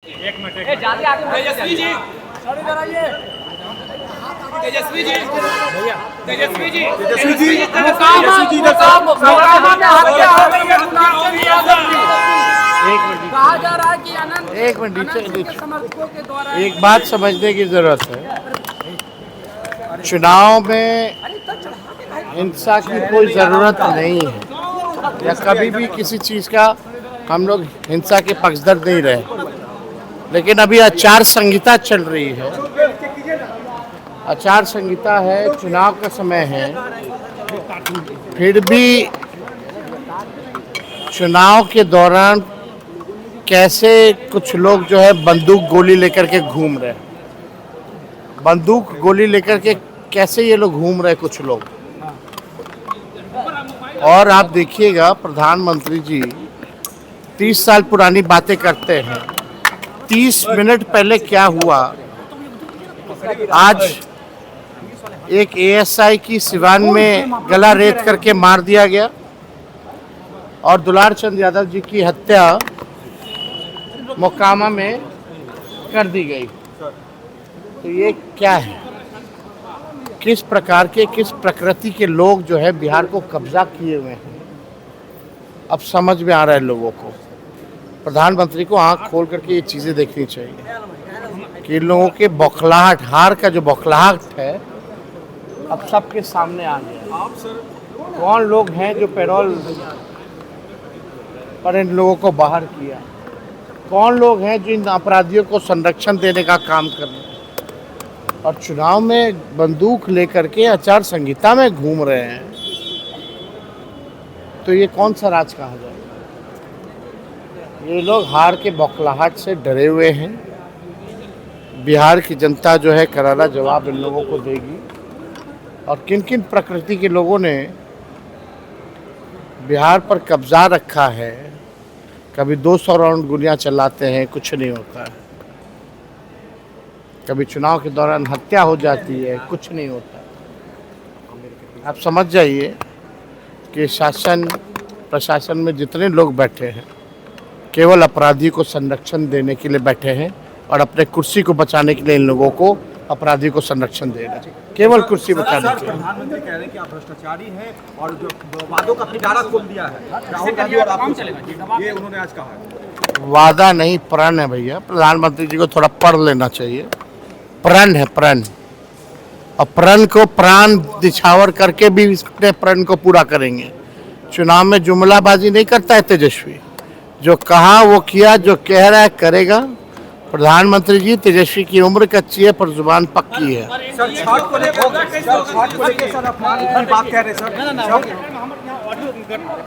एक मिनट तेजस्वी जी, तेजस्वी जी, भैया तेजस्वी जी, तेजस्वी जी, कहा जा रहा है कि एक मिनट नीचे समर्थकों के द्वारा एक बात समझने की जरूरत है। चुनाव में हिंसा की कोई जरूरत नहीं है या कभी भी किसी चीज का हम लोग हिंसा के पक्षधर नहीं रहे, लेकिन अभी आचार संहिता चल रही है। आचार संहिता है, चुनाव का समय है, फिर भी चुनाव के दौरान कैसे कुछ लोग जो है बंदूक गोली लेकर के घूम रहे हैं। बंदूक गोली लेकर के कैसे ये लोग घूम रहे हैं कुछ लोग। और आप देखिएगा प्रधानमंत्री जी 30 साल पुरानी बातें करते हैं। 30 मिनट पहले क्या हुआ, आज एक एएसआई की सिवान में गला रेत करके मार दिया गया और दुलार चंद यादव जी की हत्या मोकामा में कर दी गई। तो ये क्या है, किस प्रकार के, किस प्रकृति के लोग जो है बिहार को कब्जा किए हुए हैं, अब समझ में आ रहा है लोगों को। प्रधानमंत्री को आंख खोल करके ये चीज़ें देखनी चाहिए कि लोगों के बौखलाहट, हार का जो बौखलाहट है अब सबके सामने आ गया। कौन लोग हैं जो पैरोल पर इन लोगों को बाहर किया, कौन लोग हैं जो इन अपराधियों को संरक्षण देने का काम कर रहे हैं और चुनाव में बंदूक लेकर के आचार संहिता में घूम रहे हैं। तो ये कौन सा राज कहा जाए। ये लोग हार के बौखलाहट से डरे हुए हैं। बिहार की जनता जो है करारा जवाब इन लोगों को देगी। और किन किन प्रकृति के लोगों ने बिहार पर कब्जा रखा है, कभी 200 राउंड गोलियां चलाते हैं, कुछ नहीं होता है। कभी चुनाव के दौरान हत्या हो जाती है, कुछ नहीं होता। आप समझ जाइए कि शासन प्रशासन में जितने लोग बैठे हैं केवल अपराधी को संरक्षण देने के लिए बैठे हैं और अपने कुर्सी को बचाने के लिए इन लोगों को अपराधी को संरक्षण दे रहे हैं, केवल कुर्सी बचाने के लिए। प्रधानमंत्री कह रहे हैं कि आप भ्रष्टाचारी हैं और जो वादों का पिटारा खोल दिया है राहुल गांधी और आप, ये उन्होंने आज कहा है। वादा नहीं, प्रण है भैया। प्रधानमंत्री जी को थोड़ा पढ़ लेना चाहिए। प्रण है, प्रण। और प्रण को प्राण दिछावर करके भी इसने प्रण को पूरा करेंगे। चुनाव में जुमलाबाजी नहीं करता है तेजस्वी, जो कहा वो किया, जो कह रहा है करेगा। प्रधानमंत्री जी, तेजस्वी की उम्र कच्ची है पर जुबान पक्की है। सर छठ को लेकर सर अपमान की बात कह रहे हैं सर।